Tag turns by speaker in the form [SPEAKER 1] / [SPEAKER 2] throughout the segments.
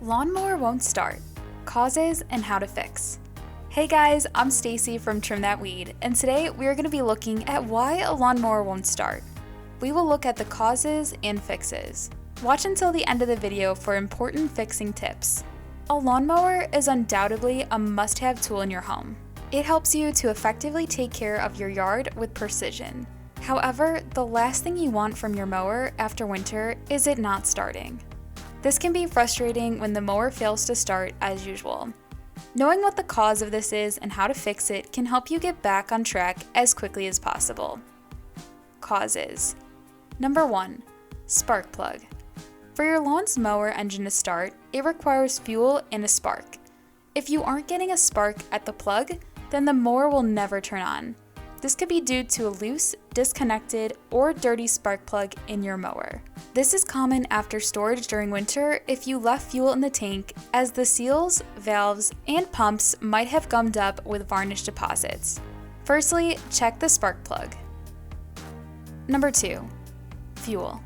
[SPEAKER 1] Lawnmower won't start. Causes and how to fix. Hey guys, I'm Stacy from Trim That Weed, and today we are going to be looking at why a lawnmower won't start. We will look at the causes and fixes. Watch until the end of the video for important fixing tips. A lawnmower is undoubtedly a must-have tool in your home. It helps you to effectively take care of your yard with precision. However, the last thing you want from your mower after winter is it not starting. This can be frustrating when the mower fails to start as usual. Knowing what the cause of this is and how to fix it can help you get back on track as quickly as possible. Causes. Number 1. Spark plug. For your lawn's mower engine to start, it requires fuel and a spark. If you aren't getting a spark at the plug, then the mower will never turn on. This could be due to a loose, disconnected, or dirty spark plug in your mower. This is common after storage during winter if you left fuel in the tank, as the seals, valves, and pumps might have gummed up with varnish deposits. Firstly, check the spark plug. Number 2. Fuel.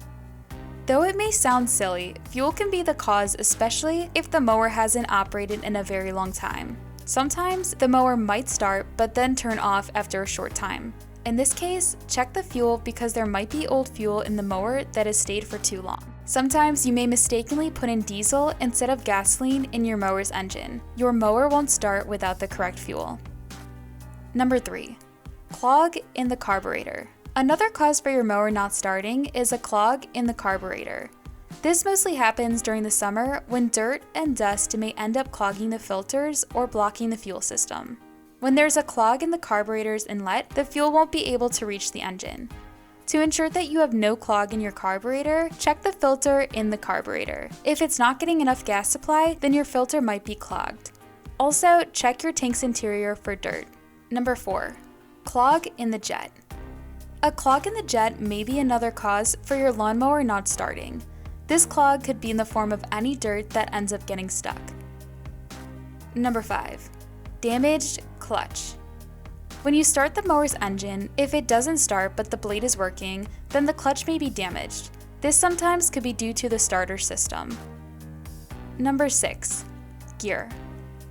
[SPEAKER 1] Though it may sound silly, fuel can be the cause, especially if the mower hasn't operated in a very long time. Sometimes the mower might start but then turn off after a short time. In this case, check the fuel because there might be old fuel in the mower that has stayed for too long. Sometimes you may mistakenly put in diesel instead of gasoline in your mower's engine. Your mower won't start without the correct fuel. Number 3. Clog in the carburetor. Another cause for your mower not starting is a clog in the carburetor. This mostly happens during the summer when dirt and dust may end up clogging the filters or blocking the fuel system. When there's a clog in the carburetor's inlet, the fuel won't be able to reach the engine. To ensure that you have no clog in your carburetor, check the filter in the carburetor. If it's not getting enough gas supply, then your filter might be clogged. Also, check your tank's interior for dirt. Number 4. Clog in the jet. A clog in the jet may be another cause for your lawnmower not starting. This clog could be in the form of any dirt that ends up getting stuck. Number 5. Damaged clutch. When you start the mower's engine, if it doesn't start but the blade is working, then the clutch may be damaged. This sometimes could be due to the starter system. Number 6. Gear.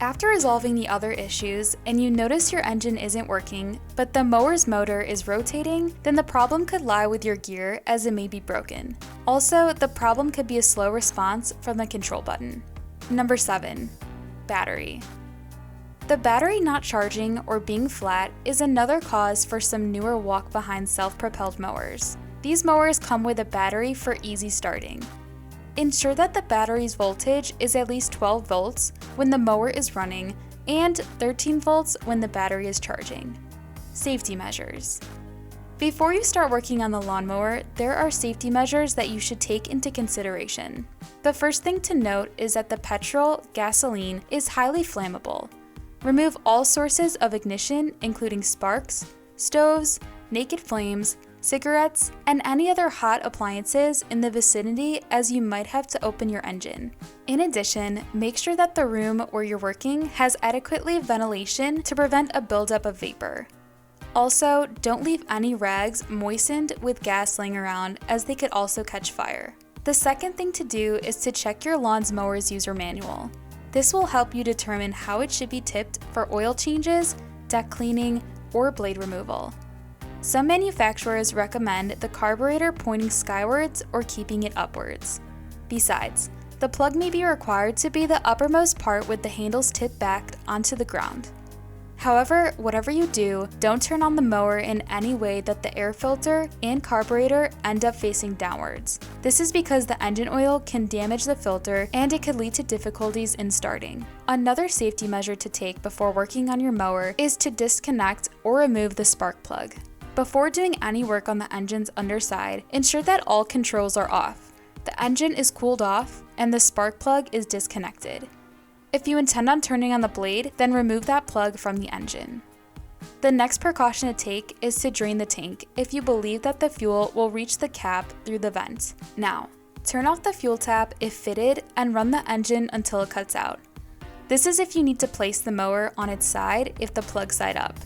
[SPEAKER 1] After resolving the other issues and you notice your engine isn't working, but the mower's motor is rotating, then the problem could lie with your gear as it may be broken. Also, the problem could be a slow response from the control button. Number 7. Battery. The battery not charging or being flat is another cause for some newer walk-behind self-propelled mowers. These mowers come with a battery for easy starting. Ensure that the battery's voltage is at least 12 volts when the mower is running and 13 volts when the battery is charging. Safety measures. Before you start working on the lawnmower, there are safety measures that you should take into consideration. The first thing to note is that the petrol, gasoline, is highly flammable. Remove all sources of ignition, including sparks, stoves, naked flames, cigarettes, and any other hot appliances in the vicinity, as you might have to open your engine. In addition, make sure that the room where you're working has adequately ventilation to prevent a buildup of vapor. Also, don't leave any rags moistened with gas laying around, as they could also catch fire. The second thing to do is to check your lawn's mower's user manual. This will help you determine how it should be tipped for oil changes, deck cleaning, or blade removal. Some manufacturers recommend the carburetor pointing skywards or keeping it upwards. Besides, the plug may be required to be the uppermost part with the handles tipped back onto the ground. However, whatever you do, don't turn on the mower in any way that the air filter and carburetor end up facing downwards. This is because the engine oil can damage the filter and it could lead to difficulties in starting. Another safety measure to take before working on your mower is to disconnect or remove the spark plug. Before doing any work on the engine's underside, ensure that all controls are off, the engine is cooled off, and the spark plug is disconnected. If you intend on turning on the blade, then remove that plug from the engine. The next precaution to take is to drain the tank if you believe that the fuel will reach the cap through the vent. Now, turn off the fuel tap if fitted and run the engine until it cuts out. This is if you need to place the mower on its side if the plug's side up.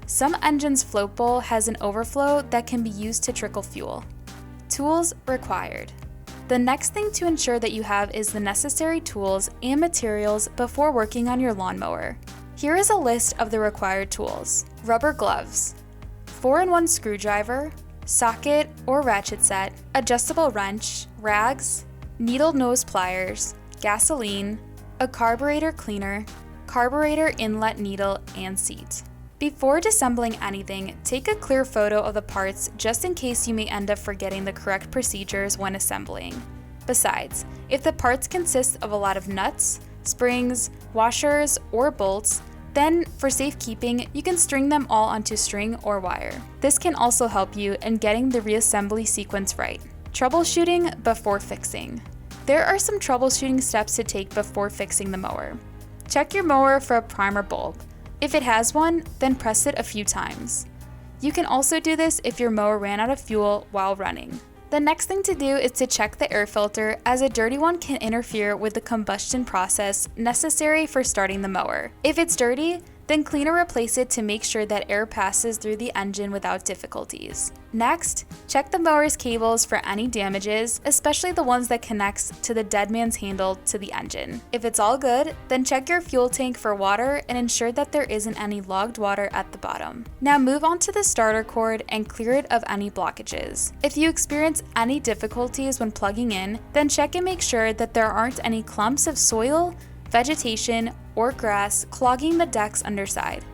[SPEAKER 1] Some engines' float bowl has an overflow that can be used to trickle fuel. Tools required. The next thing to ensure that you have is the necessary tools and materials before working on your lawnmower. Here is a list of the required tools. Rubber gloves, 4-in-1 screwdriver, socket or ratchet set, adjustable wrench, rags, needle nose pliers, gasoline, a carburetor cleaner, carburetor inlet needle, and seat. Before disassembling anything, take a clear photo of the parts just in case you may end up forgetting the correct procedures when assembling. Besides, if the parts consist of a lot of nuts, springs, washers, or bolts, then for safekeeping, you can string them all onto string or wire. This can also help you in getting the reassembly sequence right. Troubleshooting before fixing. There are some troubleshooting steps to take before fixing the mower. Check your mower for a primer bulb. If it has one, then press it a few times. You can also do this if your mower ran out of fuel while running. The next thing to do is to check the air filter, as a dirty one can interfere with the combustion process necessary for starting the mower. If it's dirty, then clean or replace it to make sure that air passes through the engine without difficulties. Next, check the mower's cables for any damages, especially the ones that connects to the dead man's handle to the engine. If it's all good, then check your fuel tank for water and ensure that there isn't any logged water at the bottom. Now move on to the starter cord and clear it of any blockages. If you experience any difficulties when plugging in, then check and make sure that there aren't any clumps of soil, vegetation, or grass clogging the deck's underside.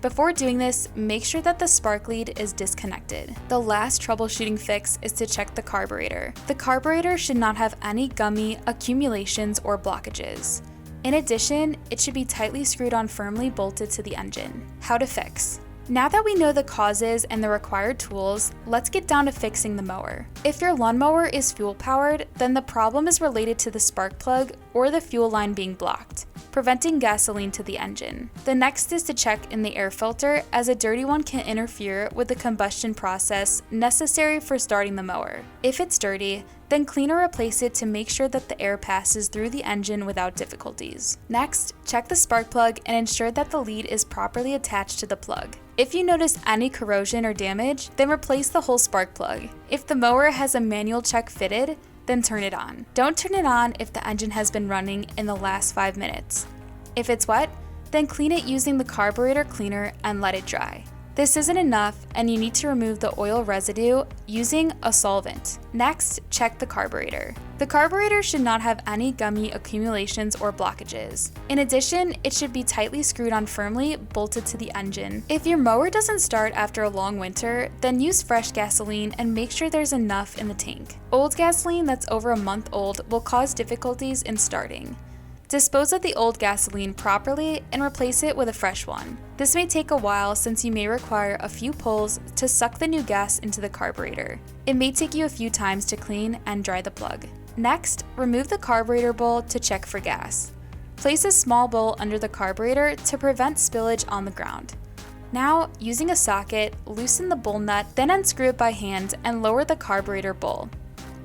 [SPEAKER 1] Before doing this, make sure that the spark lead is disconnected. The last troubleshooting fix is to check the carburetor. The carburetor should not have any gummy accumulations or blockages. In addition, it should be tightly screwed on firmly bolted to the engine. How to fix. Now that we know the causes and the required tools, let's get down to fixing the mower. If your lawnmower is fuel powered, then the problem is related to the spark plug or the fuel line being blocked, preventing gasoline to the engine. The next is to check in the air filter, as a dirty one can interfere with the combustion process necessary for starting the mower. If it's dirty, then clean or replace it to make sure that the air passes through the engine without difficulties. Next, check the spark plug and ensure that the lead is properly attached to the plug. If you notice any corrosion or damage, then replace the whole spark plug. If the mower has a manual check fitted, then turn it on. Don't turn it on if the engine has been running in the last 5 minutes. If it's wet, then clean it using the carburetor cleaner and let it dry. This isn't enough, and you need to remove the oil residue using a solvent. Next, check the carburetor. The carburetor should not have any gummy accumulations or blockages. In addition, it should be tightly screwed on firmly bolted to the engine. If your mower doesn't start after a long winter, then use fresh gasoline and make sure there's enough in the tank. Old gasoline that's over a month old will cause difficulties in starting. Dispose of the old gasoline properly and replace it with a fresh one. This may take a while since you may require a few pulls to suck the new gas into the carburetor. It may take you a few times to clean and dry the plug. Next, remove the carburetor bowl to check for gas. Place a small bowl under the carburetor to prevent spillage on the ground. Now, using a socket, loosen the bowl nut, then unscrew it by hand and lower the carburetor bowl.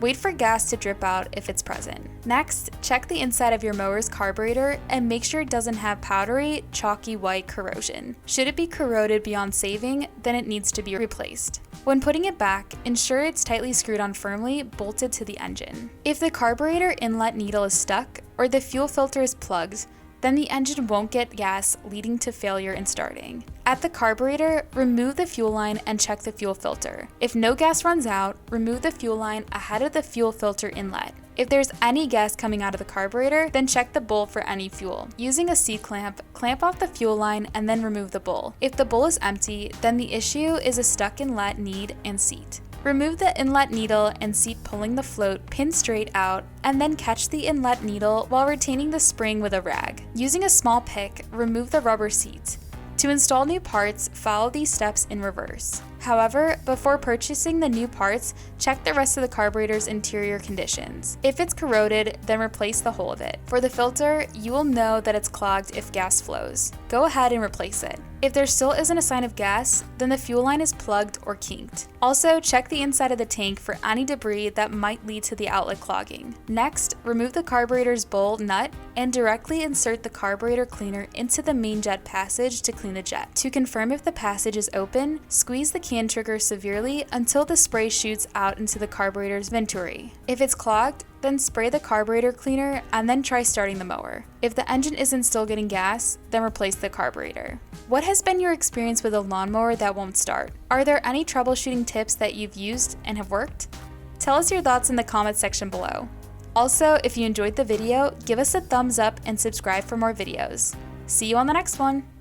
[SPEAKER 1] Wait for gas to drip out if it's present. Next, check the inside of your mower's carburetor and make sure it doesn't have powdery, chalky white corrosion. Should it be corroded beyond saving, then it needs to be replaced. When putting it back, ensure it's tightly screwed on firmly, bolted to the engine. If the carburetor inlet needle is stuck or the fuel filter is plugged, then the engine won't get gas, leading to failure in starting. At the carburetor, remove the fuel line and check the fuel filter. If no gas runs out, remove the fuel line ahead of the fuel filter inlet. If there's any gas coming out of the carburetor, then check the bowl for any fuel. Using a C-clamp, clamp off the fuel line and then remove the bowl. If the bowl is empty, then the issue is a stuck inlet need and seat. Remove the inlet needle and seat, pulling the float pin straight out, and then catch the inlet needle while retaining the spring with a rag. Using a small pick, remove the rubber seat. To install new parts, follow these steps in reverse. However, before purchasing the new parts, check the rest of the carburetor's interior conditions. If it's corroded, then replace the whole of it. For the filter, you will know that it's clogged if gas flows. Go ahead and replace it. If there still isn't a sign of gas, then the fuel line is plugged or kinked. Also, check the inside of the tank for any debris that might lead to the outlet clogging. Next, remove the carburetor's bowl nut and directly insert the carburetor cleaner into the main jet passage to clean the jet. To confirm if the passage is open, squeeze the can hand trigger severely until the spray shoots out into the carburetor's venturi. If it's clogged, then spray the carburetor cleaner and then try starting the mower. If the engine isn't still getting gas, then replace the carburetor. What has been your experience with a lawnmower that won't start? Are there any troubleshooting tips that you've used and have worked? Tell us your thoughts in the comments section below. Also, if you enjoyed the video, give us a thumbs up and subscribe for more videos. See you on the next one!